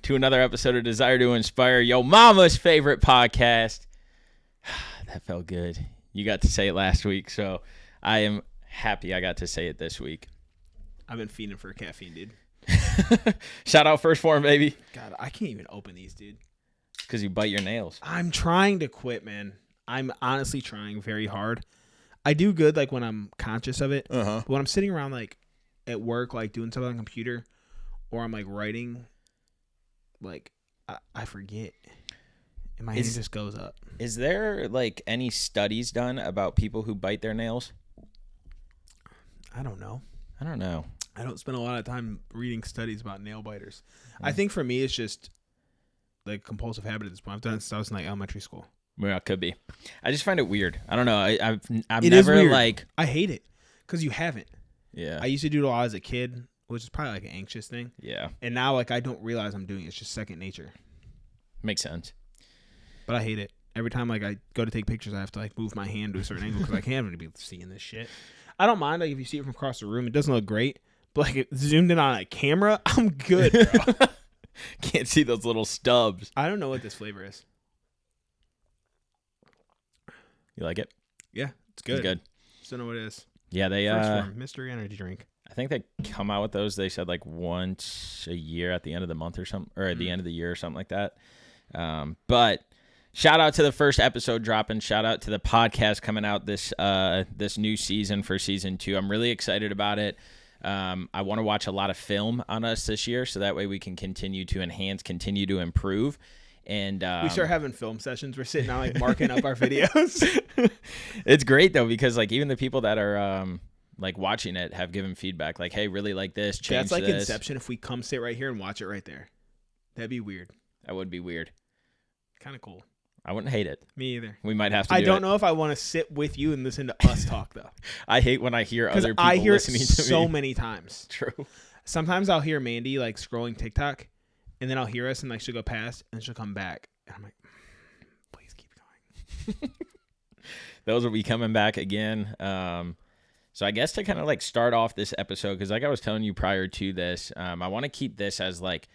to another episode of Desire to Inspire, yo mama's favorite podcast. That felt good. You got to say it last week, so I am happy I got to say it this week. I've been feeding for caffeine, dude. Shout out First Form, baby. God, I can't even open these, dude. It's because you bite your nails. I'm trying to quit, man. I'm honestly trying very hard. I do good like when I'm conscious of it. But when I'm sitting around like at work, like doing something on the computer, or I'm like writing, like I forget. And my hand just goes up. Is there like any studies done about people who bite their nails? I don't know. I don't spend a lot of time reading studies about nail biters. I think for me, it's just like compulsive habit at this point. I've done it since I was in like elementary school. Well, it could be. I just find it weird. I don't know. I've it never is weird. like. I hate it because you haven't. Yeah. I used to do it a lot as a kid, which is probably like an anxious thing. Yeah. And now like I don't realize I'm doing it. It's just second nature. Makes sense. But I hate it. Every time like I go to take pictures, I have to like move my hand to a certain angle because I can't even be seeing this shit. I don't mind like if you see it from across the room, it doesn't look great. But like it zoomed in on a camera, I'm good, bro. Can't see those little stubs. I don't know what this flavor is. You like it? Yeah, it's good. It's good. Just don't know what it is. Yeah, they First Form, mystery energy drink. I think they come out with those. They said like once a year at the end of the month or something, or at the end of the year or something like that. But shout out to the first episode dropping. Shout out to the podcast coming out this new season for season 2. I'm really excited about it. I want to watch a lot of film on us this year, so that way we can continue to enhance, continue to improve. And we start having film sessions. We're sitting down like marking up our videos. It's great though, because like even the people that are like watching it have given feedback like, hey, really like this, change That's like this. Inception. If we come sit right here and watch it right there, that'd be weird. That would be weird. Kind of cool. I wouldn't hate it. Me either. We might have to I don't know if I want to sit with you and listen to us talk though. I hate when I hear other people I hear listening it to me. so many times. True. Sometimes I'll hear Mandy like scrolling TikTok, and then I'll hear us and like she'll go past and she'll come back, and I'm like, please keep going. Those will be coming back again. So I guess to kind of like start off this episode, because like I was telling you prior to this, I want to keep this as like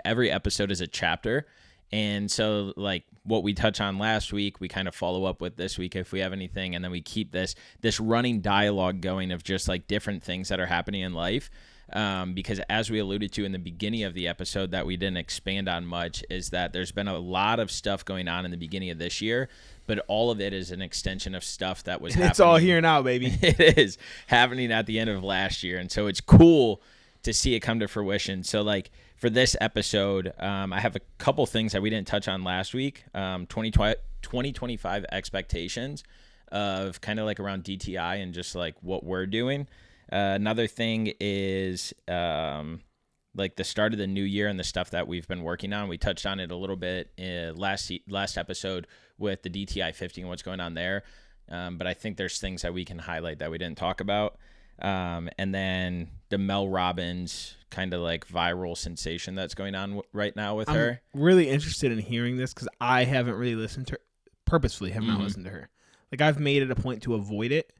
every episode is a chapter. And so like what we touch on last week, we kind of follow up with this week if we have anything. And then we keep this running dialogue going of just like different things that are happening in life. Because as we alluded to in the beginning of the episode that we didn't expand on much, is that there's been a lot of stuff going on in the beginning of this year, but all of it is an extension of stuff that was happening. It's all here now, baby. It is happening at the end of last year. And so it's cool to see it come to fruition. So like for this episode, I have a couple things that we didn't touch on last week. 2025 expectations of kind of like around DTI and just like what we're doing. Another thing is like the start of the new year and the stuff that we've been working on. We touched on it a little bit in last episode with the DTI 50 and what's going on there. But I think there's things that we can highlight that we didn't talk about. And then the Mel Robbins kind of like viral sensation that's going on right now with her. I'm really interested in hearing this because I haven't really listened to her. Purposefully have not listened to her. Like I've made it a point to avoid it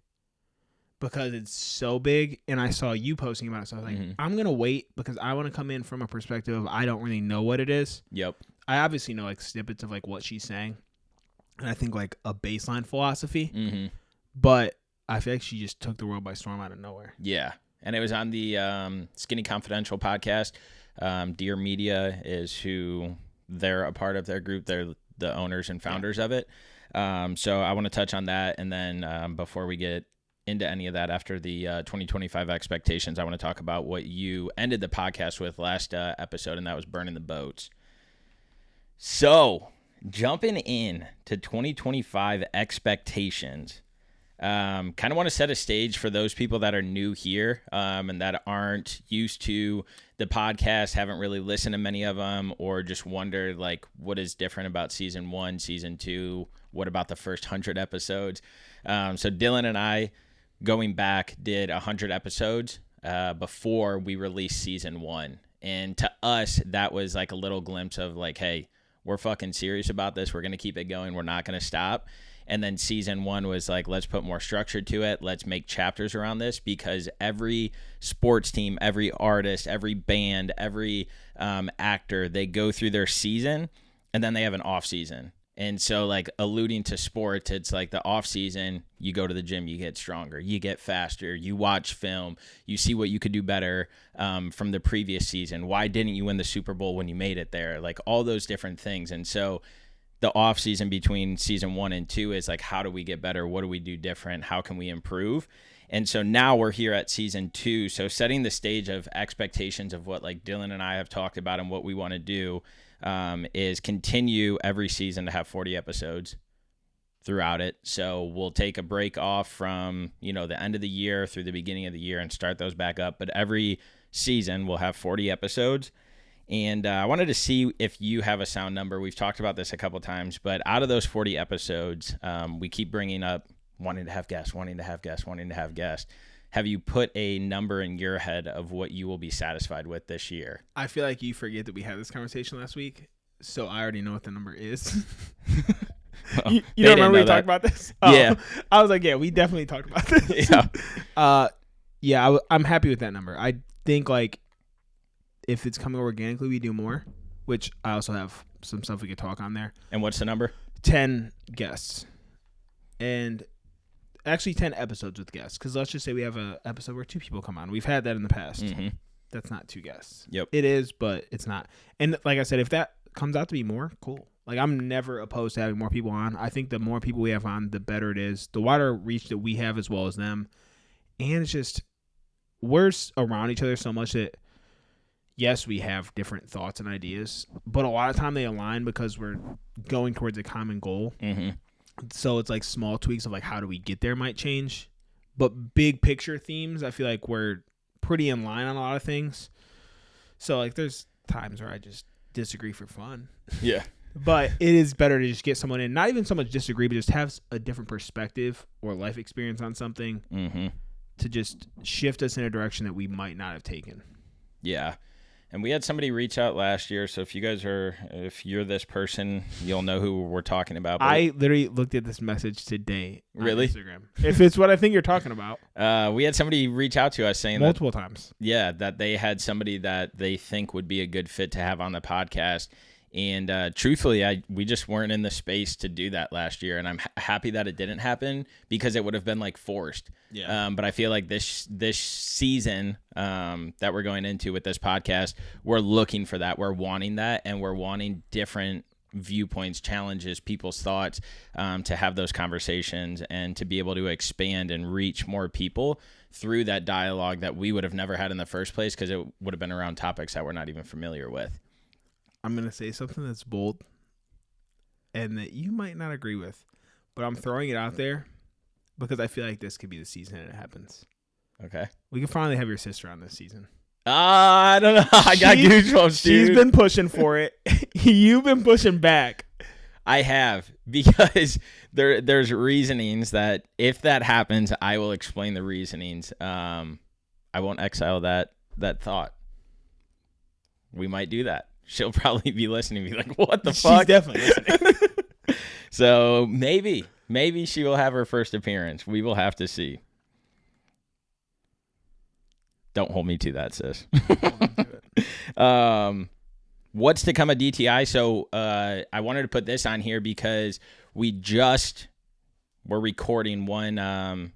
because it's so big, and I saw you posting about it, so I was like, I'm going to wait because I want to come in from a perspective of I don't really know what it is. Yep. I obviously know like snippets of like what she's saying, and I think like a baseline philosophy, but I feel like she just took the world by storm out of nowhere. Yeah. And it was on the Skinny Confidential podcast. Dear Media is who they're a part of their group. They're the owners and founders of it. So I want to touch on that. And then before we get into any of that, after the 2025 expectations, I want to talk about what you ended the podcast with last episode, and that was burning the boats. So jumping in to 2025 expectations. Kind of want to set a stage for those people that are new here and that aren't used to the podcast, haven't really listened to many of them, or just wonder like what is different about season 1, season 2, what about the first 100 episodes. So Dylan and I, going back, did 100 episodes before we released season 1. And to us, that was like a little glimpse of like, hey, we're fucking serious about this. We're going to keep it going. We're not going to stop. And then season 1 was like, let's put more structure to it. Let's make chapters around this, because every sports team, every artist, every band, every actor, they go through their season and then they have an off season. And so, like, alluding to sports, it's like the off season, you go to the gym, you get stronger, you get faster, you watch film, you see what you could do better from the previous season. Why didn't you win the Super Bowl when you made it there? Like, all those different things. And so the off season between season 1 and 2 is like, how do we get better? What do we do different? How can we improve? And so now we're here at season 2. So setting the stage of expectations of what, like, Dylan and I have talked about and what we want to do is continue every season to have 40 episodes throughout it. So we'll take a break off from, the end of the year through the beginning of the year and start those back up. But every season we'll have 40 episodes. And I wanted to see if you have a sound number. We've talked about this a couple times, but out of those 40 episodes, we keep bringing up wanting to have guests. Have you put a number in your head of what you will be satisfied with this year? I feel like you forget that we had this conversation last week, so I already know what the number is. Well, you don't remember we talked about this? Oh, yeah. I was like, yeah, we definitely talked about this. Yeah. I'm happy with that number. I think, like, if it's coming organically, we do more, which I also have some stuff we could talk on there. And what's the number? 10 guests. And actually 10 episodes with guests, because let's just say we have an episode where 2 people come on. We've had that in the past. Mm-hmm. That's not 2 guests. Yep. It is, but it's not. And like I said, if that comes out to be more, cool. Like, I'm never opposed to having more people on. I think the more people we have on, the better it is. The wider reach that we have as well as them. And it's just, we're around each other so much that, yes, we have different thoughts and ideas, but a lot of time they align because we're going towards a common goal. Mm-hmm. So it's like small tweaks of like, how do we get there might change, but big picture themes, I feel like we're pretty in line on a lot of things. So, like, there's times where I just disagree for fun. Yeah. But it is better to just get someone in, not even so much disagree, but just have a different perspective or life experience on something to just shift us in a direction that we might not have taken. Yeah. And we had somebody reach out last year, so if you're this person, you'll know who we're talking about. But I literally looked at this message today on Instagram. If it's what I think you're talking about. We had somebody reach out to us saying multiple times. Yeah, that they had somebody that they think would be a good fit to have on the podcast. And truthfully, we just weren't in the space to do that last year, and I'm happy that it didn't happen because it would have been like forced. Yeah. But I feel like this season that we're going into with this podcast, we're looking for that. We're wanting that, and we're wanting different viewpoints, challenges, people's thoughts, to have those conversations and to be able to expand and reach more people through that dialogue that we would have never had in the first place because it would have been around topics that we're not even familiar with. I'm going to say something that's bold and that you might not agree with, but I'm throwing it out there because I feel like this could be the season and it happens. Okay. We can finally have your sister on this season. I don't know. I got goosebumps, dude. She's been pushing for it. You've been pushing back. I have, because there's reasonings that if that happens, I will explain the reasonings. I won't exile that thought. We might do that. She'll probably be listening and be like, what the fuck? She's definitely listening. So maybe she will have her first appearance. We will have to see. Don't hold me to that, sis. What's to come of DTI? So I wanted to put this on here because we're recording one.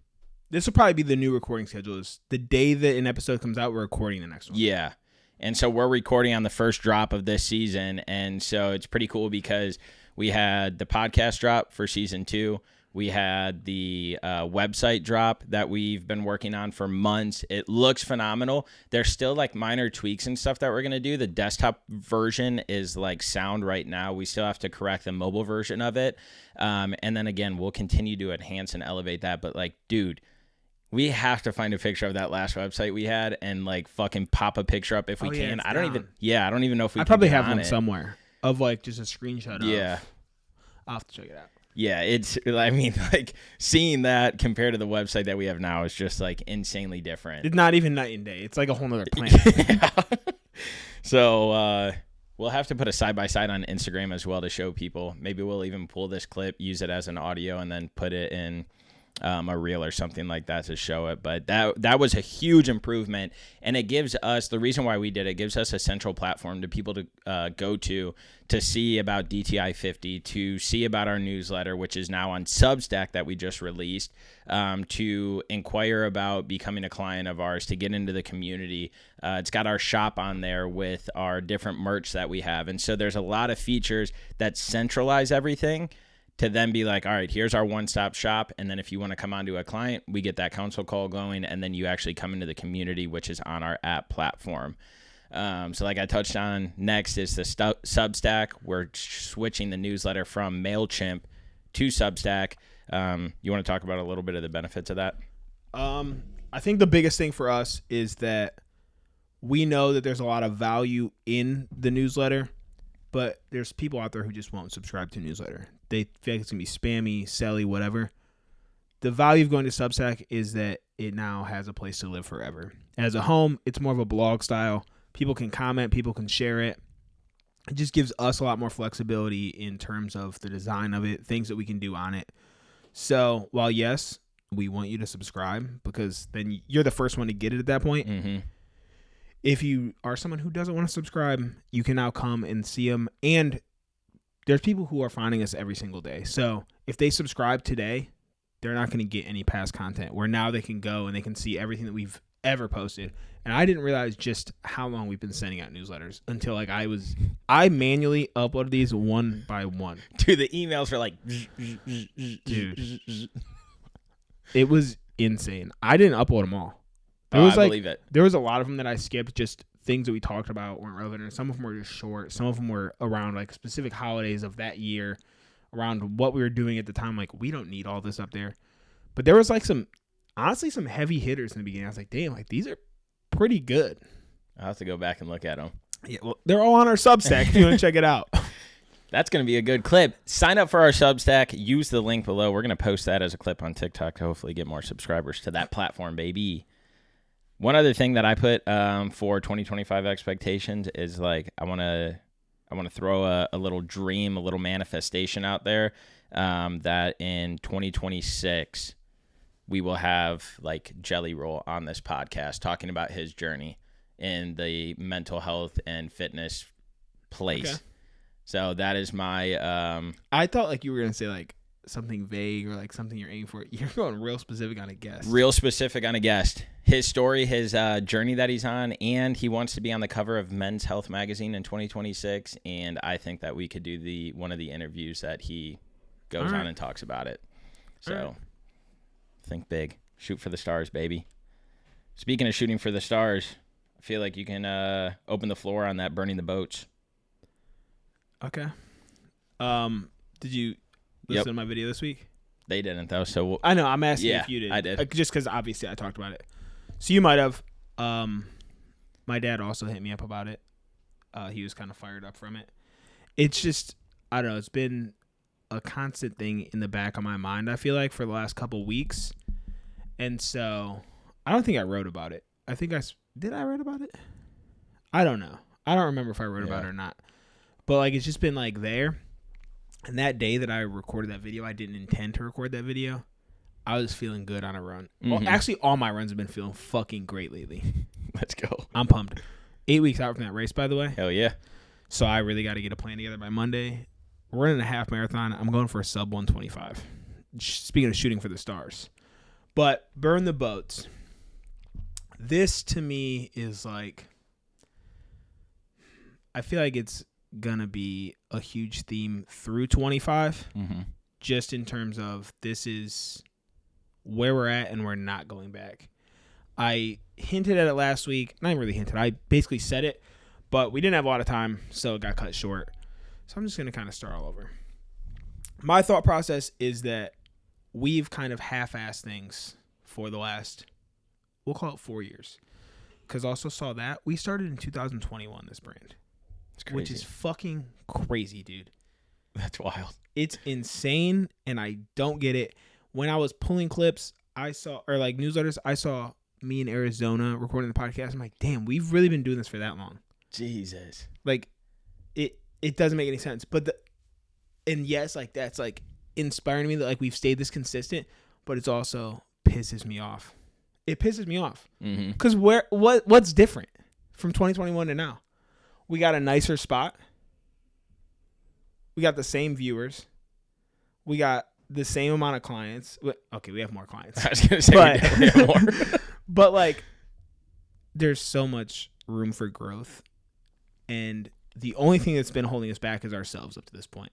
This will probably be the new recording schedule. Is the day that an episode comes out, we're recording the next one. Yeah. And so we're recording on the first drop of this season. And so it's pretty cool because we had the podcast drop for season 2. We had the website drop that we've been working on for months. It looks phenomenal. There's still like minor tweaks and stuff that we're going to do. The desktop version is like sound right now. We still have to correct the mobile version of it. And then again, we'll continue to enhance and elevate that. But like, dude, we have to find a picture of that last website we had and like fucking pop a picture up if we can. I don't even know if we can. I probably have one somewhere of like just a screenshot. Yeah. I'll have to check it out. Yeah, I mean, like seeing that compared to the website that we have now is just like insanely different. It's not even night and day. It's like a whole nother planet. Yeah. So We'll have to put a side-by-side on Instagram as well to show people. Maybe we'll even pull this clip, use it as an audio, and then put it in a reel or something like that to show it. But that was a huge improvement, and it gives us, the reason why we did it, gives us a central platform to people to go to see about DTI 50, to see about our newsletter, which is now on Substack that we just released, to inquire about becoming a client of ours, to get into the community. It's got our shop on there with our different merch that we have. And so there's a lot of features that centralize everything to then be like, all right, here's our one-stop shop. And then if you want to come onto a client, we get that council call going, and then you actually come into the community, which is on our app platform. So like I touched on, next is the Substack. We're switching the newsletter from MailChimp to Substack. You want to talk about a little bit of the benefits of that? I think the biggest thing for us is that we know that there's a lot of value in the newsletter, but there's people out there who just won't subscribe to a newsletter. They feel like it's going to be spammy, selly, whatever. The value of going to Substack is that it now has a place to live forever. As a home, it's more of a blog style. People can comment, people can share it. It just gives us a lot more flexibility in terms of the design of it, things that we can do on it. So while, yes, we want you to subscribe because then you're the first one to get it at that point. Mm-hmm. If you are someone who doesn't want to subscribe, you can now come and see them. And there's people who are finding us every single day. So if they subscribe today, they're not going to get any past content, where now they can go and they can see everything that we've ever posted. And I didn't realize just how long we've been sending out newsletters until like I manually uploaded these one by one. Dude, the emails are like, dude, it was insane. I didn't upload them all. I believe it. There was a lot of them that I skipped, just things that we talked about weren't relevant. And some of them were just short. Some of them were around like specific holidays of that year, around what we were doing at the time. Like, we don't need all this up there. But there was like some heavy hitters in the beginning. I was like, damn, like these are pretty good. I'll have to go back and look at them. Yeah, well, they're all on our Substack if you want to check it out. That's going to be a good clip. Sign up for our Substack. Use the link below. We're going to post that as a clip on TikTok to hopefully get more subscribers to that platform, baby. One other thing that I put for 2025 expectations is like I want to throw a little dream, a little manifestation out there that in 2026 we will have like Jelly Roll on this podcast talking about his journey in the mental health and fitness place. Okay. So that is my. I thought like you were gonna say like something vague or like something you're aiming for. You're going real specific on a guest. Real specific on a guest. His story, his journey that he's on, and he wants to be on the cover of Men's Health magazine in 2026. And I think that we could do one of the interviews that he goes on and talks about it. So think big. Shoot for the stars, baby. Speaking of shooting for the stars, I feel like you can open the floor on that burning the boats. Okay. Did you listen to my video this week? They didn't, though. So I know. I'm asking if you did. I did. Just because obviously I talked about it. So you might have. My dad also hit me up about it. He was kind of fired up from it. It's just, I don't know. It's been a constant thing in the back of my mind, I feel like, for the last couple weeks. And so I don't think I wrote about it. I think did I write about it? I don't know. I don't remember if I wrote about it or not. But like, it's just been like there. And that day that I recorded that video, I didn't intend to record that video. I was feeling good on a run. Mm-hmm. Well, actually, all my runs have been feeling fucking great lately. Let's go. I'm pumped. 8 weeks out from that race, by the way. Hell yeah. So I really got to get a plan together by Monday. We're running a half marathon. I'm going for a sub 125. Speaking of shooting for the stars. But burn the boats. This to me is like, I feel like it's going to be a huge theme through 25. Mm-hmm. Just in terms of this is where we're at and we're not going back. I hinted at it last week. Not even really hinted. I basically said it, but we didn't have a lot of time, so it got cut short. So I'm just going to kind of start all over. My thought process is that we've kind of half-assed things for the last, we'll call it 4 years. Because I also saw that we started in 2021, this brand. It's crazy. Which is fucking crazy, dude. That's wild. It's insane, and I don't get it. When I was pulling clips, I saw, or like newsletters, I saw me in Arizona recording the podcast. I'm like, damn, we've really been doing this for that long. Jesus. Like, it doesn't make any sense. But yes, like that's like inspiring me that like we've stayed this consistent, but it's also pisses me off. It pisses me off because what's different from 2021 to now? We got a nicer spot. We got the same viewers. We got the same amount of clients. Okay, we have more clients. I was gonna say we definitely have more. But like, there's so much room for growth, and the only thing that's been holding us back is ourselves up to this point.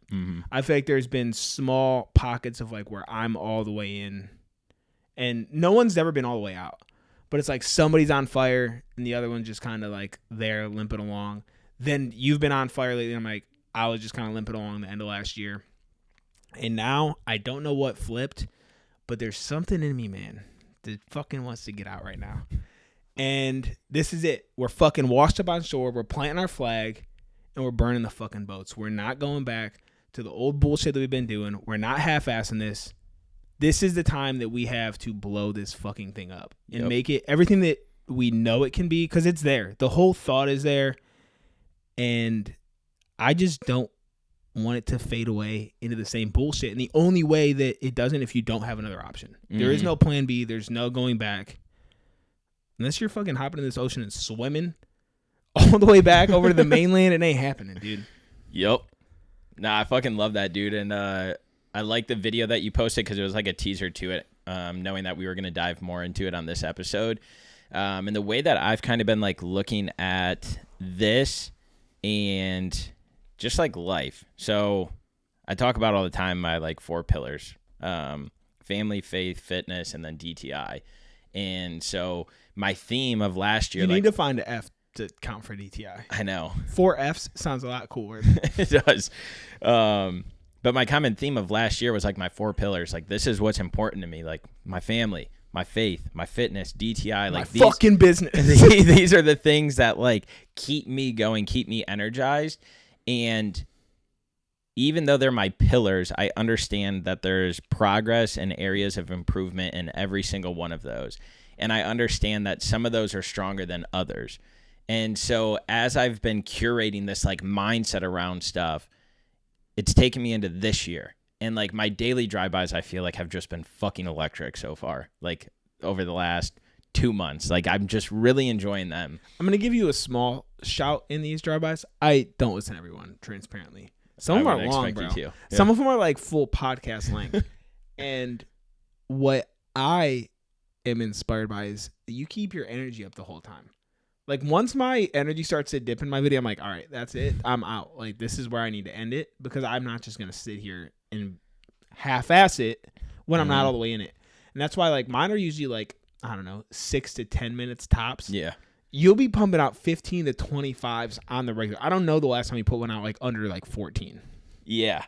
I feel like there's been small pockets of like where I'm all the way in, and no one's ever been all the way out. But it's like somebody's on fire, and the other one's just kind of like there limping along. Then you've been on fire lately. And I'm like, I was just kind of limping along the end of last year. And now I don't know what flipped, but there's something in me, man, that fucking wants to get out right now. And this is it. We're fucking washed up on shore. We're planting our flag, and we're burning the fucking boats. We're not going back to the old bullshit that we've been doing. We're not half-assing this. This is the time that we have to blow this fucking thing up and make it everything that we know it can be, because it's there. The whole thought is there. And I just don't want it to fade away into the same bullshit. And the only way that it doesn't, if you don't have another option. There is no plan B. There's no going back. Unless you're fucking hopping in this ocean and swimming all the way back over to the mainland, it ain't happening, dude. Yep. Nah, I fucking love that, dude. And I like the video that you posted because it was like a teaser to it, knowing that we were going to dive more into it on this episode. And the way that I've kind of been like looking at this and just like life. So I talk about all the time my like 4 pillars, family, faith, fitness, and then DTI. And so my theme of last year, you need to find an F to count for DTI. I know 4 Fs sounds a lot cooler. It does. But my common theme of last year was like my 4 pillars. Like, this is what's important to me. Like my family, my faith, my fitness, DTI. Like my fucking business. These are the things that like keep me going, keep me energized. And even though they're my pillars, I understand that there's progress and areas of improvement in every single one of those. And I understand that some of those are stronger than others. And so as I've been curating this like mindset around stuff, it's taken me into this year. And like my daily drive-bys, I feel like have just been fucking electric so far. Like over the last 2 months, like I'm just really enjoying them. I'm going to give you a small shout in these drive-bys. I don't listen to everyone, transparently. Some of them are long, bro. Yeah. Some of them are like full podcast length. And what I am inspired by is you keep your energy up the whole time. Like once my energy starts to dip in my video, I'm like, all right, that's it. I'm out. Like this is where I need to end it, because I'm not just going to sit here and half-ass it when I'm not all the way in it. And that's why like mine are usually like, I don't know, 6 to 10 minutes tops. Yeah. You'll be pumping out 15 to 25s on the regular. I don't know the last time you put one out like under like 14. Yeah.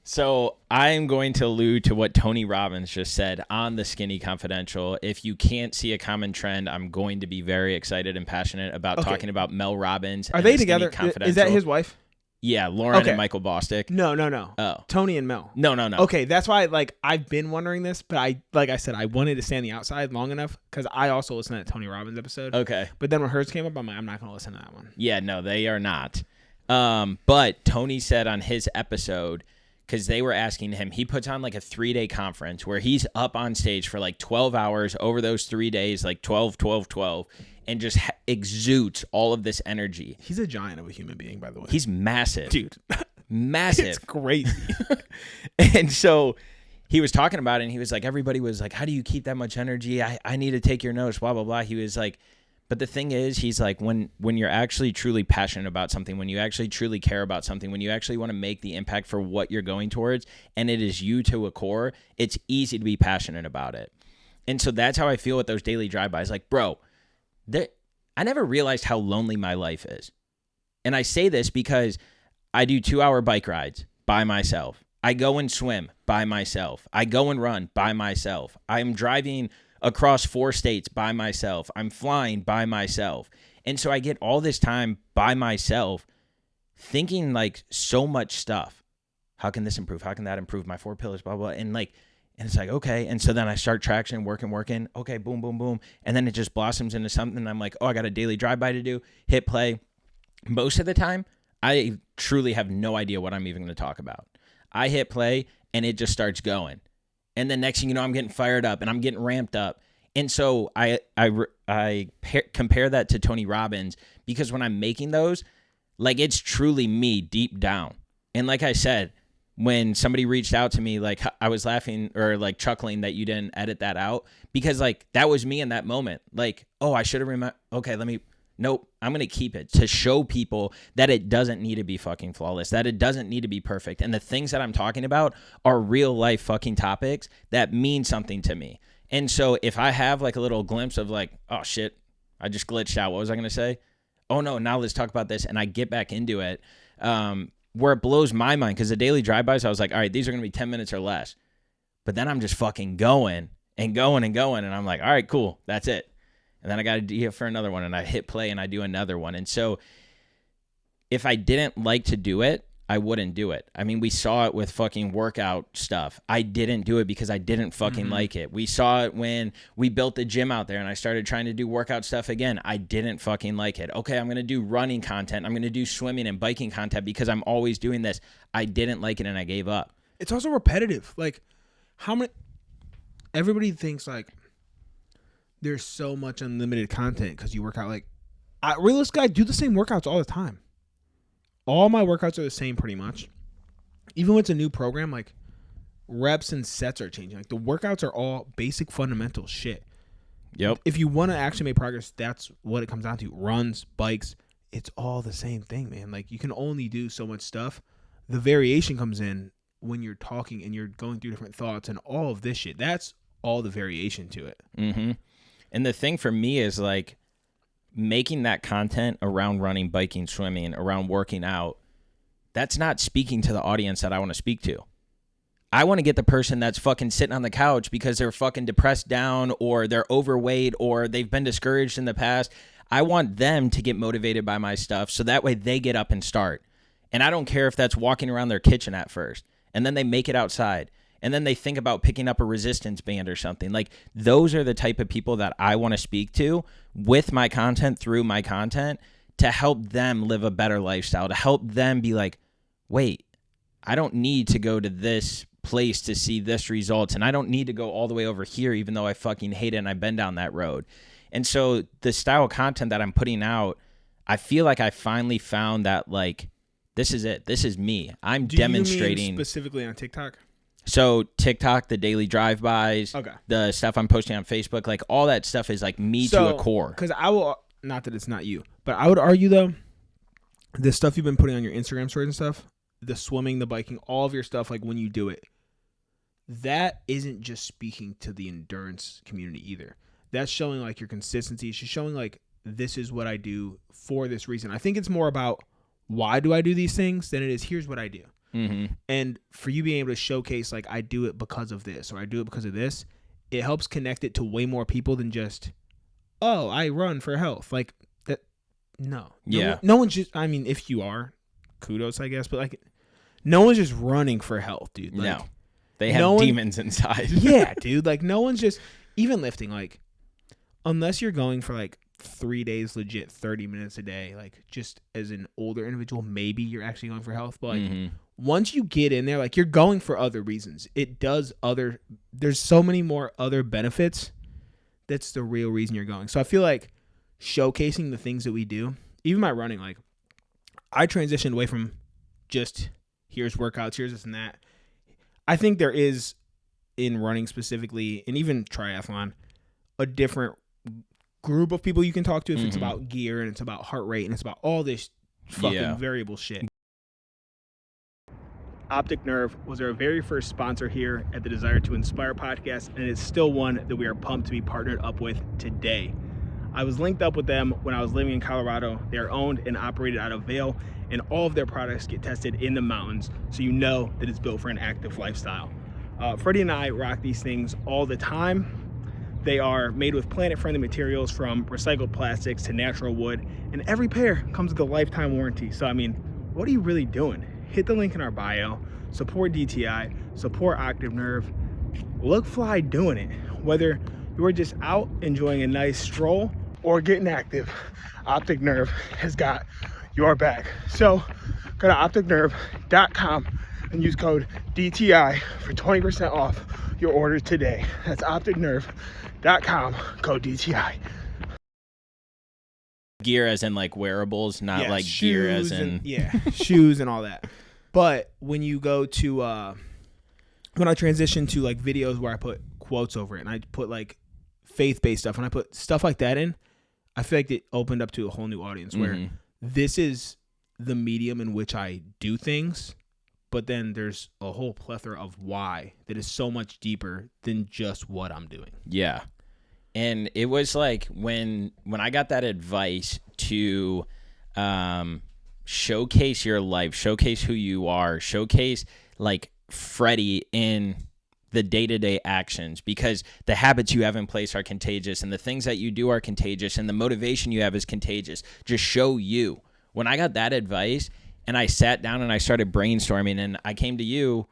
So I'm going to allude to what Tony Robbins just said on the Skinny Confidential. If you can't see a common trend, I'm going to be very excited and passionate about talking about Mel Robbins. Are they together? Is that his wife? Yeah, Lauren and Michael Bosstick. No. Oh. Tony and Mel. No. Okay, that's why like I've been wondering this, but I said, I wanted to stay on the outside long enough because I also listened to that Tony Robbins episode. Okay. But then when hers came up, I'm like, I'm not going to listen to that one. Yeah, no, they are not. But Tony said on his episode, because they were asking him, he puts on like a 3-day conference where he's up on stage for like 12 hours over those 3 days, like 12, and just exudes all of this energy. He's a giant of a human being, by the way. He's massive. Dude. Massive. It's crazy. And so he was talking about it, and he was like, everybody was like, how do you keep that much energy? I need to take your notes, blah, blah, blah. He was like, but the thing is, he's like, when you're actually truly passionate about something, when you actually truly care about something, when you actually want to make the impact for what you're going towards, and it is you to a core, it's easy to be passionate about it. And so that's how I feel with those daily drive-bys. Like, bro, I never realized how lonely my life is. And I say this because I do 2-hour bike rides by myself. I go and swim by myself. I go and run by myself. I'm driving across 4 states by myself. I'm flying by myself. And so I get all this time by myself thinking like so much stuff. How can this improve? How can that improve? My 4 pillars, blah, blah. And it's like, okay. And so then I start traction, working. Okay, boom, boom, boom. And then it just blossoms into something. I'm like, oh, I got a daily drive-by to do. Hit play. Most of the time, I truly have no idea what I'm even going to talk about. I hit play and it just starts going. And the next thing you know, I'm getting fired up and I'm getting ramped up. And so I compare that to Tony Robbins, because when I'm making those, like, it's truly me deep down. And like I said, when somebody reached out to me, like, I was laughing or like chuckling that you didn't edit that out, because like that was me in that moment. Like, oh, I should have remembered. Okay, nope, I'm going to keep it to show people that it doesn't need to be fucking flawless, that it doesn't need to be perfect. And the things that I'm talking about are real life fucking topics that mean something to me. And so if I have like a little glimpse of like, oh shit, I just glitched out. What was I going to say? Oh no, now let's talk about this. And I get back into it, where it blows my mind, because the daily drive-bys, I was like, all right, these are going to be 10 minutes or less. But then I'm just fucking going and going and going. And I'm like, all right, cool. That's it. And then I got to do it for another one, and I hit play and I do another one. And so if I didn't like to do it, I wouldn't do it. I mean, we saw it with fucking workout stuff. I didn't do it because I didn't fucking like it. We saw it when we built the gym out there and I started trying to do workout stuff again. I didn't fucking like it. Okay, I'm going to do running content. I'm going to do swimming and biking content because I'm always doing this. I didn't like it and I gave up. It's also repetitive. Like, everybody thinks like there's so much unlimited content because you work out. Like, realistically, I do the same workouts all the time. All my workouts are the same pretty much. Even when it's a new program, like, reps and sets are changing. Like, the workouts are all basic fundamental shit. Yep. If you want to actually make progress, that's what it comes down to. Runs, bikes, it's all the same thing, man. Like, you can only do so much stuff. The variation comes in when you're talking and you're going through different thoughts and all of this shit. That's all the variation to it. Mm-hmm. And the thing for me is, like, making that content around running, biking, swimming, around working out, that's not speaking to the audience that I want to speak to. I want to get the person that's fucking sitting on the couch because they're fucking depressed down, or they're overweight, or they've been discouraged in the past. I want them to get motivated by my stuff so that way they get up and start. And I don't care if that's walking around their kitchen at first, and then they make it outside, and then they think about picking up a resistance band or something. Like, those are the type of people that I want to speak to with my content, through my content, to help them live a better lifestyle, to help them be like, wait, I don't need to go to this place to see this results, and I don't need to go all the way over here even though I fucking hate it and I've been down that road. And so the style of content that I'm putting out, I feel like I finally found that, like, this is it. This is me. I'm demonstrating. You mean specifically on TikTok? So TikTok, the daily drive-bys, okay, the stuff I'm posting on Facebook, like, all that stuff is like me to a core. Because I will, not that it's not you, but I would argue though, the stuff you've been putting on your Instagram stories and stuff, the swimming, the biking, all of your stuff, like when you do it, that isn't just speaking to the endurance community either. That's showing like your consistency. It's just showing like, this is what I do for this reason. I think it's more about why do I do these things than it is here's what I do. Mm-hmm. And for you being able to showcase like, I do it because of this, or I do it because of this, it helps connect it to way more people than just, oh, I run for health. Like that. No. Yeah. No one's just, I mean, if you are, kudos, I guess, but like, no one's just running for health, dude. Like, no. They have demons inside. Yeah, dude. Like, no one's just, even lifting, like, unless you're going for like 3 days legit 30 minutes a day, like, just as an older individual, maybe you're actually going for health, but like, once you get in there, like, you're going for other reasons. There's so many more other benefits. That's the real reason you're going. So I feel like showcasing the things that we do, even my running, like, I transitioned away from just here's workouts, here's this and that. I think there is, in running specifically, and even triathlon, a different group of people you can talk to if it's about gear and it's about heart rate and it's about all this fucking variable shit. Optic Nerve was our very first sponsor here at the Desire to Inspire podcast, and it's still one that we are pumped to be partnered up with today. I was linked up with them when I was living in Colorado. They are owned and operated out of Vail, and all of their products get tested in the mountains, so you know that it's built for an active lifestyle. Freddie and I rock these things all the time. They are made with planet-friendly materials, from recycled plastics to natural wood, and every pair comes with a lifetime warranty. So, I mean, what are you really doing? Hit the link in our bio, support DTI, support Optic Nerve, look fly doing it. Whether you're just out enjoying a nice stroll or getting active, Optic Nerve has got your back. So go to opticnerve.com and use code DTI for 20% off your order today. That's opticnerve.com, code DTI. Gear as in like wearables, not like gear as in shoes and all that. But when you go to when I transition to like videos where I put quotes over it and I put like faith-based stuff, and I put stuff like that in, I feel like it opened up to a whole new audience where this is the medium in which I do things, but then there's a whole plethora of why that is so much deeper than just what I'm doing. Yeah. And it was like when I got that advice to showcase your life, showcase who you are, showcase like Freddie in the day-to-day actions, because the habits you have in place are contagious and the things that you do are contagious and the motivation you have is contagious. Just show you. When I got that advice and I sat down and I started brainstorming and I came to you,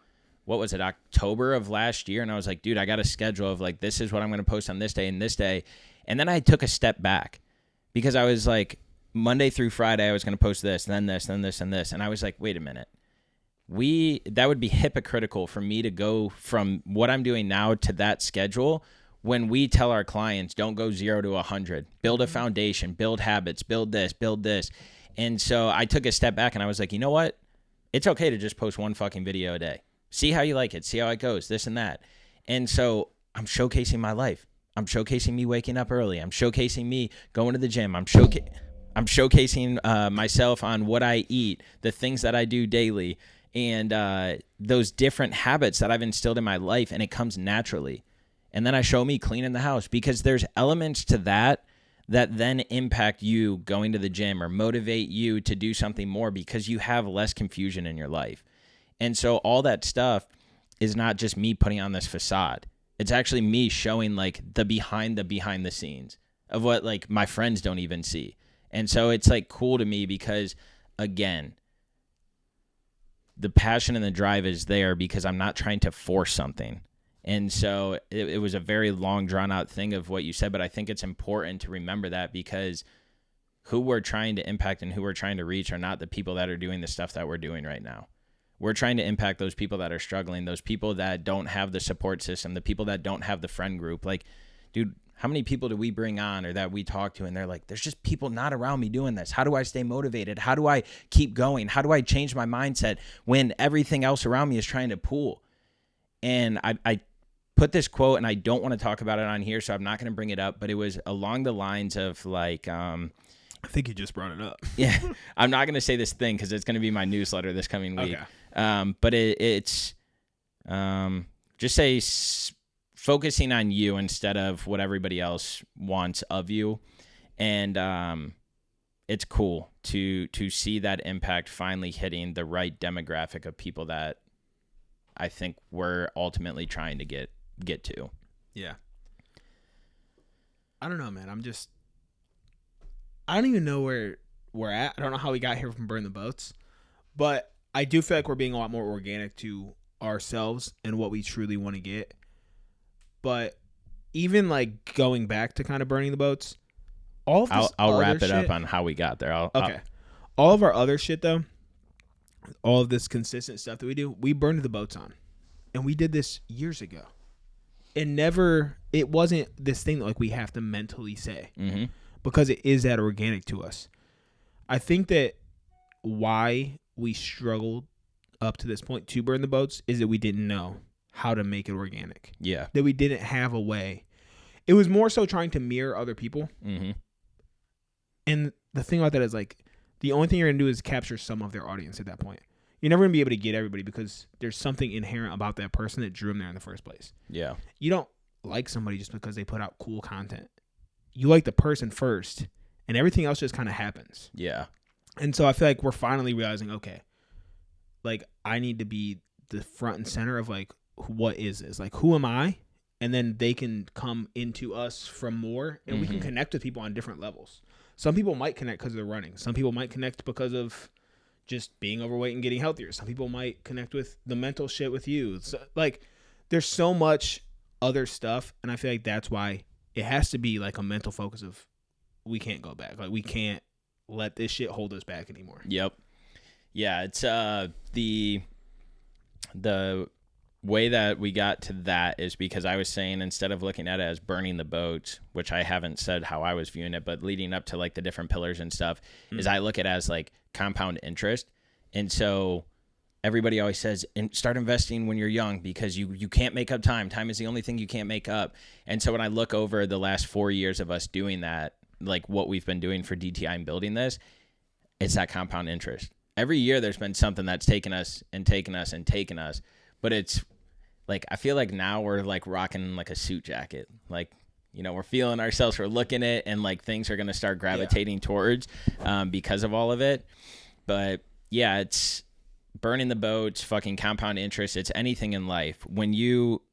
what was it, October of last year? And I was like, dude, I got a schedule of like, this is what I'm going to post on this day and this day. And then I took a step back because I was like, Monday through Friday, I was going to post this, then this, then this, and this. And I was like, wait a minute. That would be hypocritical for me to go from what I'm doing now to that schedule when we tell our clients, don't go 0 to 100, build a foundation, build habits, build this, build this. And so I took a step back and I was like, you know what? It's okay to just post one fucking video a day. See how you like it. See how it goes, this and that. And so I'm showcasing my life. I'm showcasing me waking up early. I'm showcasing me going to the gym. I'm showcasing myself on what I eat, the things that I do daily, and those different habits that I've instilled in my life, and it comes naturally. And then I show me cleaning the house, because there's elements to that then impact you going to the gym or motivate you to do something more because you have less confusion in your life. And so all that stuff is not just me putting on this facade. It's actually me showing like the behind the scenes of what like my friends don't even see. And so it's like cool to me because, again, the passion and the drive is there because I'm not trying to force something. And so it was a very long drawn out thing of what you said, but I think it's important to remember that because who we're trying to impact and who we're trying to reach are not the people that are doing the stuff that we're doing right now. We're trying to impact those people that are struggling, those people that don't have the support system, the people that don't have the friend group. Like, dude, how many people do we bring on or that we talk to and they're like, there's just people not around me doing this. How do I stay motivated? How do I keep going? How do I change my mindset when everything else around me is trying to pull? And I put this quote, and I don't want to talk about it on here, so I'm not going to bring it up, but it was along the lines of like, I think you just brought it up. Yeah, I'm not going to say this thing because it's going to be my newsletter this coming week. Okay. But it's just say focusing on you instead of what everybody else wants of you. And it's cool to see that impact finally hitting the right demographic of people that I think we're ultimately trying to get to. Yeah. I don't know, man. I don't even know where we're at. I don't know how we got here from Burn the Boats, but I do feel like we're being a lot more organic to ourselves and what we truly want to get. But even like going back to kind of burning the boats, all of this I'll wrap it up on how we got there. Okay. All of our other shit though, all of this consistent stuff that we do, we burned the boats on. And we did this years ago. It wasn't this thing that like we have to mentally say. Mm-hmm. Because it is that organic to us. I think that why we struggled up to this point to burn the boats is that we didn't know how to make it organic. Yeah. That we didn't have a way. It was more so trying to mirror other people. Mm-hmm. And the thing about that is like, the only thing you're going to do is capture some of their audience at that point. You're never going to be able to get everybody because there's something inherent about that person that drew them there in the first place. Yeah. You don't like somebody just because they put out cool content. You like the person first, and everything else just kind of happens. Yeah. And so I feel like we're finally realizing, okay, like I need to be the front and center of like, what is this? Like, who am I? And then they can come into us from more, and we can connect with people on different levels. Some people might connect because they're running. Some people might connect because of just being overweight and getting healthier. Some people might connect with the mental shit with you. So, like, there's so much other stuff, and I feel like that's why it has to be like a mental focus of we can't go back. Like, we can't let this shit hold us back anymore. Yep. Yeah, it's the way that we got to that is because I was saying, instead of looking at it as burning the boats, which I haven't said how I was viewing it, but leading up to like the different pillars and stuff, is I look at it as like compound interest. And so everybody always says, start investing when you're young because you can't make up time. Time is the only thing you can't make up. And so when I look over the last 4 years of us doing that, like what we've been doing for DTI and building this, it's that compound interest. Every year there's been something that's taken us and taken us and taken us, but it's like, I feel like now we're like rocking like a suit jacket. Like, you know, we're feeling ourselves, we're looking at it, and like things are going to start gravitating towards because of all of it. But yeah, it's burning the boats, fucking compound interest. It's anything in life. When you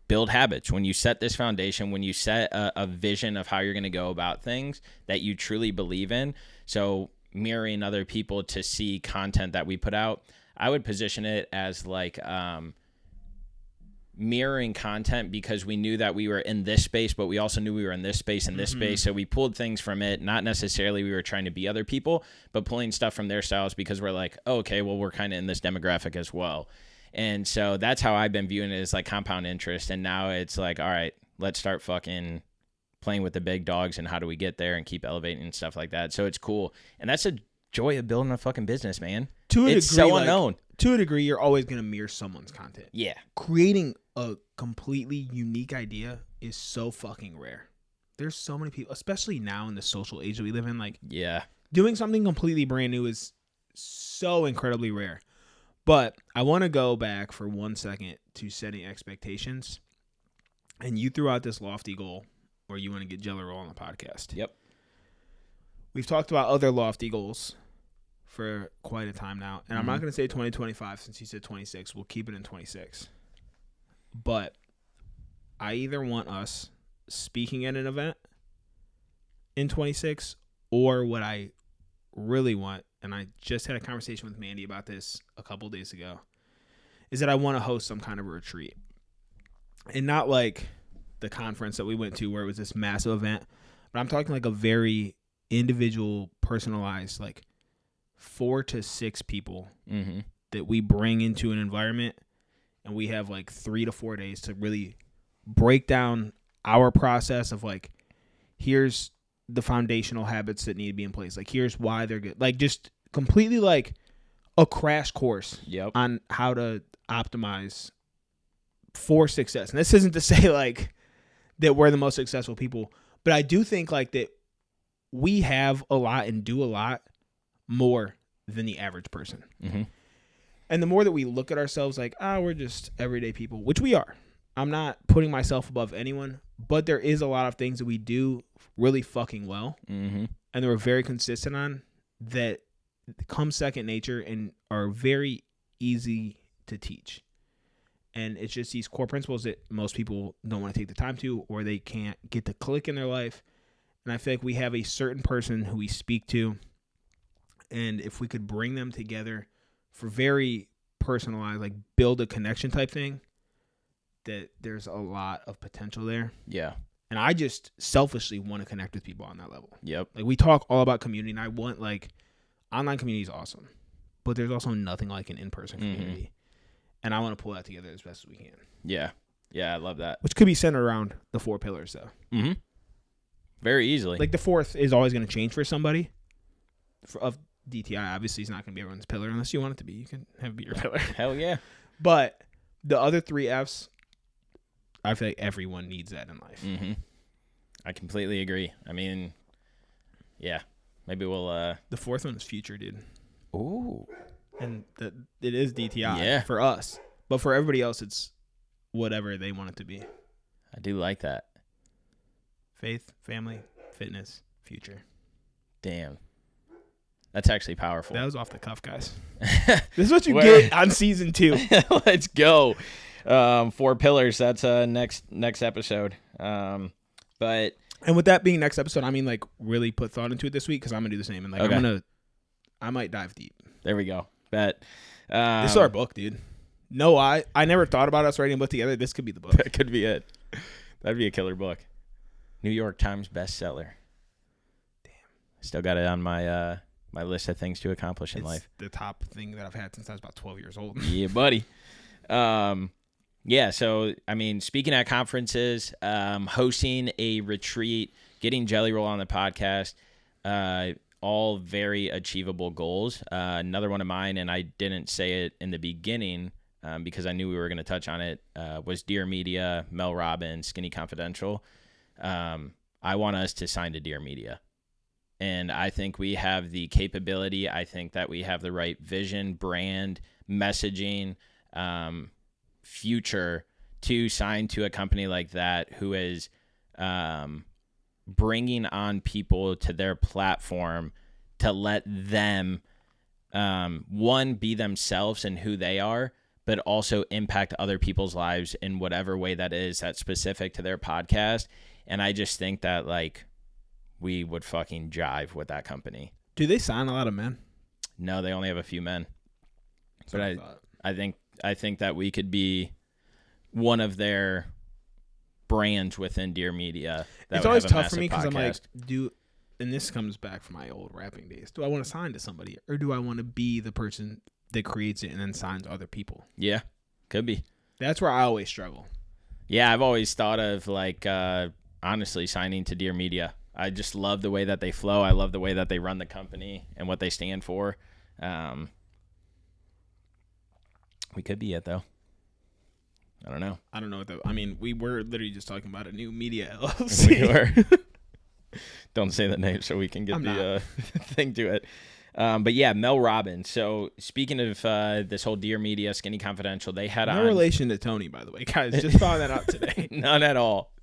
build habits, when you set this foundation, when you set a vision of how you're going to go about things that you truly believe in. So mirroring other people to see content that we put out, I would position it as like mirroring content, because we knew that we were in this space, but we also knew we were in this space and this space. So we pulled things from it, not necessarily we were trying to be other people, but pulling stuff from their styles because we're like, oh, okay, well, we're kind of in this demographic as well. And so that's how I've been viewing it, as like compound interest. And now it's like, all right, let's start fucking playing with the big dogs and how do we get there and keep elevating and stuff like that. So it's cool. And that's a joy of building a fucking business, man. It's so unknown. To a degree, you're always going to mirror someone's content. Yeah. Creating a completely unique idea is so fucking rare. There's so many people, especially now in the social age that we live in, like, yeah, doing something completely brand new is so incredibly rare. But I want to go back for 1 second to setting expectations. And you threw out this lofty goal where you want to get Jelly Roll on the podcast. Yep. We've talked about other lofty goals for quite a time now. And I'm not going to say 2025 since you said 26. We'll keep it in 26. But I either want us speaking at an event in 26, or what I really want, and I just had a conversation with Mandy about this a couple days ago, is that I want to host some kind of a retreat. And not like the conference that we went to where it was this massive event, but I'm talking like a very individual, personalized, like 4 to 6 people that we bring into an environment, and we have like 3 to 4 days to really break down our process of like, here's the foundational habits that need to be in place. Like, here's why they're good. Like, just completely like a crash course on how to optimize for success. And this isn't to say like that we're the most successful people, but I do think like that we have a lot and do a lot more than the average person. And the more that we look at ourselves like, we're just everyday people, which we are. I'm not putting myself above anyone, but there is a lot of things that we do really fucking well, and that we're very consistent on, that come second nature and are very easy to teach. And it's just these core principles that most people don't want to take the time to, or they can't get the click in their life. And I feel like we have a certain person who we speak to, and if we could bring them together for very personalized, like build a connection type thing, that there's a lot of potential there. Yeah. And I just selfishly want to connect with people on that level. Yep. Like, we talk all about community, and I want, like, online community is awesome, but there's also nothing like an in-person community. And I want to pull that together as best as we can. Yeah. Yeah, I love that. Which could be centered around the 4 pillars, though. Very easily. Like, the 4th is always going to change for somebody. Of DTI, obviously, is not going to be everyone's pillar unless you want it to be. You can have it be your pillar. Hell yeah. But the other 3 Fs, I feel like everyone needs that in life. I completely agree. I mean, yeah. Maybe we'll... The 4th one is future, dude. Ooh. And it is DTI for us. But for everybody else, it's whatever they want it to be. I do like that. Faith, family, fitness, future. Damn. That's actually powerful. That was off the cuff, guys. This is what you get on season 2. Let's go. 4 pillars. That's next episode. But... And with that being next episode, I mean, like, really put thought into it this week, because I'm going to do the same. And, like, I might dive deep. There we go. Bet. This is our book, dude. No, I never thought about us writing a book together. This could be the book. That could be it. That'd be a killer book. New York Times bestseller. Damn. Still got it on my my list of things to accomplish in life. The top thing that I've had since I was about 12 years old. Yeah, buddy. Yeah, so, I mean, speaking at conferences, hosting a retreat, getting Jelly Roll on the podcast, all very achievable goals. Another one of mine, and I didn't say it in the beginning because I knew we were going to touch on it, was Dear Media, Mel Robbins, Skinny Confidential. I want us to sign to Dear Media. And I think we have the capability. I think that we have the right vision, brand, messaging, future to sign to a company like that who is bringing on people to their platform to let them, one, be themselves and who they are, but also impact other people's lives in whatever way that is that's specific to their podcast. And I just think that, like, we would fucking jive with that company. Do they sign a lot of men? No, they only have a few men. But I think that we could be one of their brands within Dear Media. It's always tough for me because I'm like, and this comes back from my old rapping days. Do I want to sign to somebody, or do I want to be the person that creates it and then signs other people? Yeah, could be. That's where I always struggle. Yeah, I've always thought of, like, honestly, signing to Dear Media. I just love the way that they flow. I love the way that they run the company and what they stand for. We could be it, though. I don't know. I don't know what I mean, we were literally just talking about a new media LLC. We were. Don't say the name so we can get the thing to it. But yeah, Mel Robbins. So speaking of this whole Dear Media, Skinny Confidential, they had no relation to Tony, by the way, guys. Just found that out today. None at all.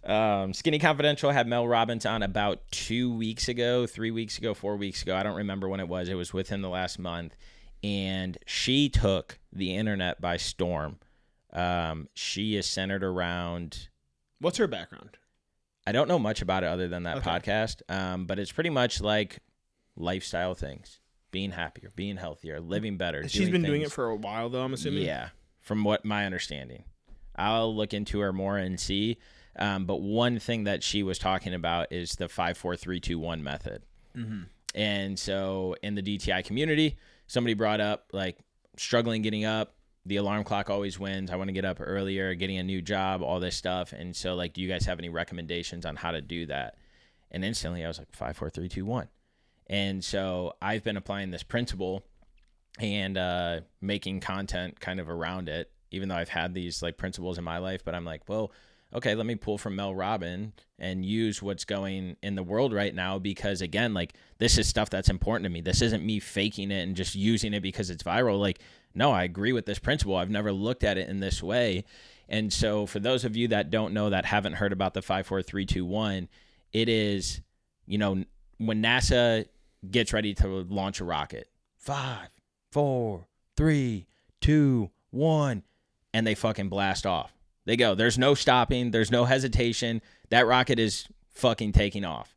Skinny Confidential had Mel Robbins on about 2 weeks ago, 3 weeks ago, 4 weeks ago. I don't remember when it was. It was within the last month. And she took the internet by storm. She is centered around... What's her background? I don't know much about it other than that podcast. But it's pretty much like lifestyle things. Being happier, being healthier, living better. She's been doing it for a while, though, I'm assuming? Yeah, from what my understanding. I'll look into her more and see. But one thing that she was talking about is the 5-4-3-2-1 method. Mm-hmm. And so in the DTI community, somebody brought up, like, struggling getting up. The alarm clock always wins. I want to get up earlier, getting a new job, all this stuff. And so, like, do you guys have any recommendations on how to do that? And instantly I was like, 5-4-3-2-1. And so I've been applying this principle and making content kind of around it, even though I've had these, like, principles in my life. But I'm like, well, okay, let me pull from Mel Robbins and use what's going in the world right now because, again, like, this is stuff that's important to me. This isn't me faking it and just using it because it's viral. Like, no, I agree with this principle. I've never looked at it in this way. And so for those of you that don't know, that haven't heard about the 5-4-3-2-1, it is, you know, when NASA gets ready to launch a rocket, 5, 4, 3, 2, 1, and they fucking blast off. They go. There's no stopping. There's no hesitation. That rocket is fucking taking off.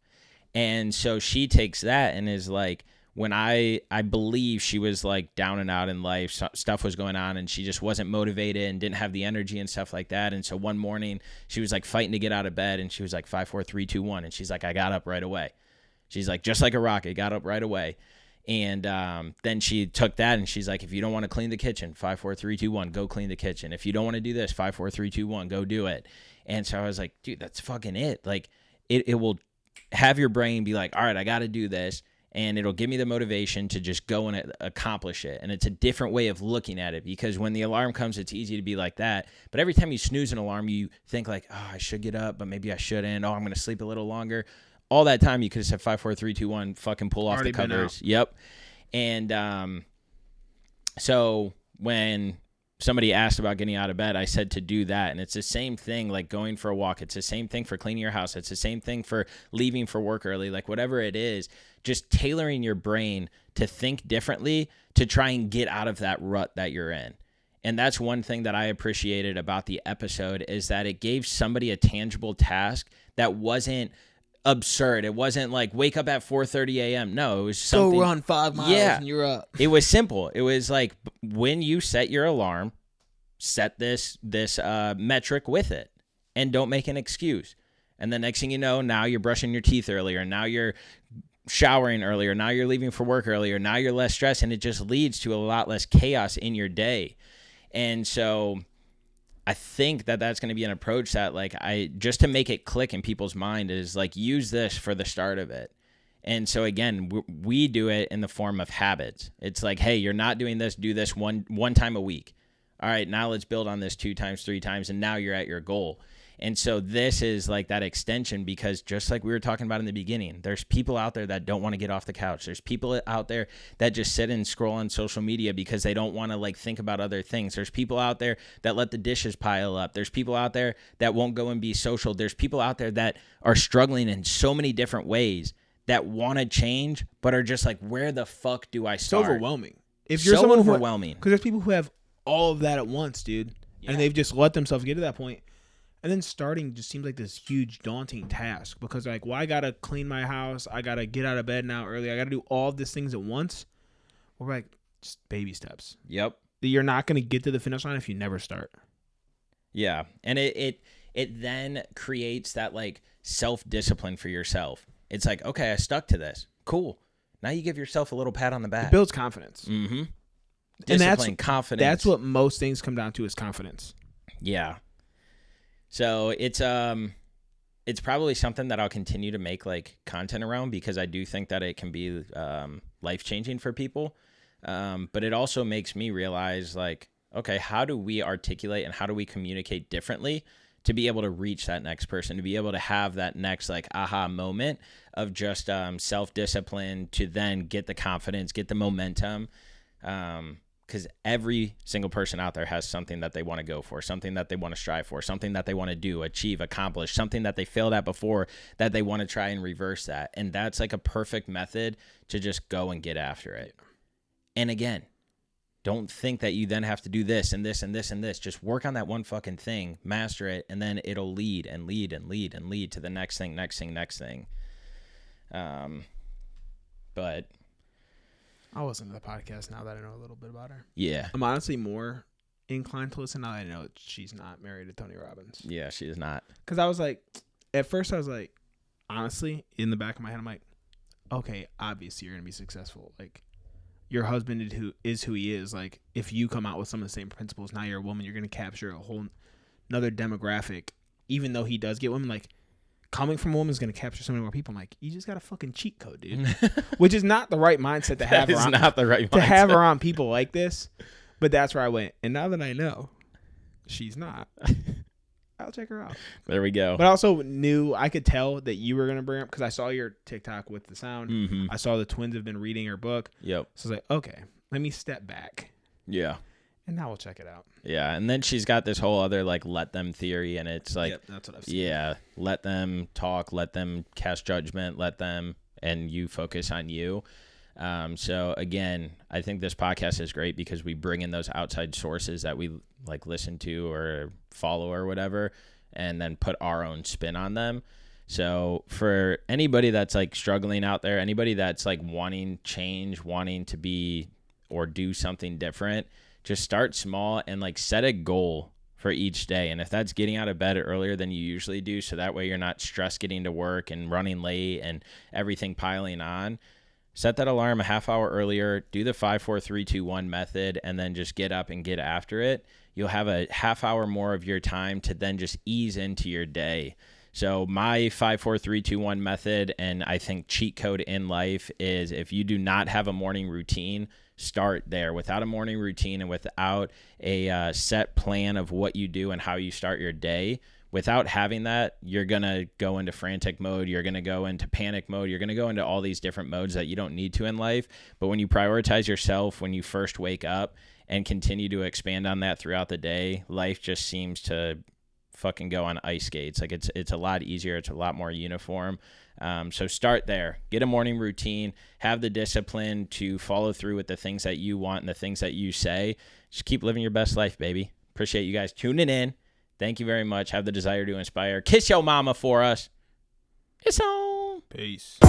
And so she takes that and is like, when I believe she was, like, down and out in life, stuff was going on, and she just wasn't motivated and didn't have the energy and stuff like that. And so one morning she was, like, fighting to get out of bed, and she was like, 5-4-3-2-1. And she's like, I got up right away. She's like, just like a rocket, got up right away. And then she took that and she's like, if you don't want to clean the kitchen, 5-4-3-2-1, go clean the kitchen. If you don't want to do this, 5-4-3-2-1, go do it. And so I was like, dude, that's fucking it. Like, it will have your brain be like, all right, I got to do this. And it'll give me the motivation to just go and accomplish it. And it's a different way of looking at it because when the alarm comes, it's easy to be like that. But every time you snooze an alarm, you think like, oh, I should get up, but maybe I shouldn't. Oh, I'm going to sleep a little longer. All that time you could have said 5-4-3-2-1, fucking pull off the covers. Yep. And so when somebody asked about getting out of bed, I said to do that. And it's the same thing like going for a walk. It's the same thing for cleaning your house. It's the same thing for leaving for work early, like whatever it is, just tailoring your brain to think differently to try and get out of that rut that you're in. And that's one thing that I appreciated about the episode is that it gave somebody a tangible task that wasn't absurd. It wasn't like wake up at 4:30 a.m. No, it was something. Go run 5 miles and you're up. It was simple. It was like when you set your alarm, set this metric with it and don't make an excuse. And the next thing you know, now you're brushing your teeth earlier. Now you're showering earlier. Now you're leaving for work earlier. Now you're less stressed, and it just leads to a lot less chaos in your day. And so I think that that's going to be an approach that, like, just to make it click in people's mind is like, use this for the start of it. And so again, we do it in the form of habits. It's like, hey, you're not doing this, do this one time a week. All right, now let's build on this 2 times, 3 times, and now you're at your goal. And so this is like that extension, because just like we were talking about in the beginning, there's people out there that don't want to get off the couch. There's people out there that just sit and scroll on social media because they don't want to like think about other things. There's people out there that let the dishes pile up. There's people out there that won't go and be social. There's people out there that are struggling in so many different ways that want to change, but are just like, where the fuck do I start? So overwhelming. If you're so someone overwhelming. Because there's people who have all of that at once, dude. Yeah. And they've just let themselves get to that point. And then starting just seems like this huge daunting task, because like, well, I got to clean my house. I got to get out of bed now early. I got to do all of these things at once. We're like, just baby steps. Yep. You're not going to get to the finish line if you never start. Yeah. And it then creates that like self-discipline for yourself. It's like, okay, I stuck to this. Cool. Now you give yourself a little pat on the back. It builds confidence. Mm-hmm. Discipline, and confidence. That's what most things come down to, is confidence. Yeah. So it's probably something that I'll continue to make like content around, because I do think that it can be life-changing for people. But it also makes me realize, like, okay, how do we articulate and how do we communicate differently to be able to reach that next person, to be able to have that next like aha moment of just self-discipline, to then get the confidence, get the momentum. Because every single person out there has something that they want to go for, something that they want to strive for, something that they want to do, achieve, accomplish, something that they failed at before that they want to try and reverse that. And that's like a perfect method to just go and get after it. And again, don't think that you then have to do this and this and this and this. Just work on that one fucking thing, master it, and then it'll lead and lead and lead and lead to the next thing, next thing, next thing. But I'll listen to the podcast now that I know a little bit about her. Yeah. I'm honestly more inclined to listen now that I know she's not married to Tony Robbins. Yeah, she is not. Because I was like, at first I was like, honestly, in the back of my head, I'm like, okay, obviously you're going to be successful. Like, your husband is who he is. Like, if you come out with some of the same principles, now you're a woman, you're going to capture a whole another demographic. Even though he does get women, like, coming from a woman is going to capture so many more people. I'm like, you just got a fucking cheat code, dude. Which is not the right mindset to have. That is not the right mindset. To have around people like this. But that's where I went. And now that I know she's not, I'll check her out. There we go. But I also knew, I could tell that you were going to bring up, because I saw your TikTok with the sound. Mm-hmm. I saw the twins have been reading her book. Yep. So I was like, okay, let me step back. Yeah. And now we'll check it out. Yeah. And then she's got this whole other like let them theory, and it's like, yep, that's what I've seen. Yeah, let them talk, let them cast judgment, let them, and you focus on you. So again, I think this podcast is great because we bring in those outside sources that we like listen to or follow or whatever, and then put our own spin on them. So for anybody that's like struggling out there, anybody that's like wanting change, wanting to be or do something different, just start small and like set a goal for each day. And if that's getting out of bed earlier than you usually do, so that way you're not stressed getting to work and running late and everything piling on, set that alarm a half hour earlier, do the 5, 4, 3, 2, 1 method, and then just get up and get after it. You'll have a half hour more of your time to then just ease into your day. So my 5, 4, 3, 2, 1 method, and I think cheat code in life, is if you do not have a morning routine, start there. Without a morning routine and without a set plan of what you do and how you start your day, without having that, you're going to go into frantic mode. You're going to go into panic mode. You're going to go into all these different modes that you don't need to in life. But when you prioritize yourself, when you first wake up and continue to expand on that throughout the day, life just seems to fucking go on ice skates. Like it's a lot easier. It's a lot more uniform. So start there. Get a morning routine. Have the discipline to follow through with the things that you want and the things that you say. Just keep living your best life, baby. Appreciate you guys tuning in. Thank you very much. Have the desire to inspire. Kiss your mama for us. It's on. Peace.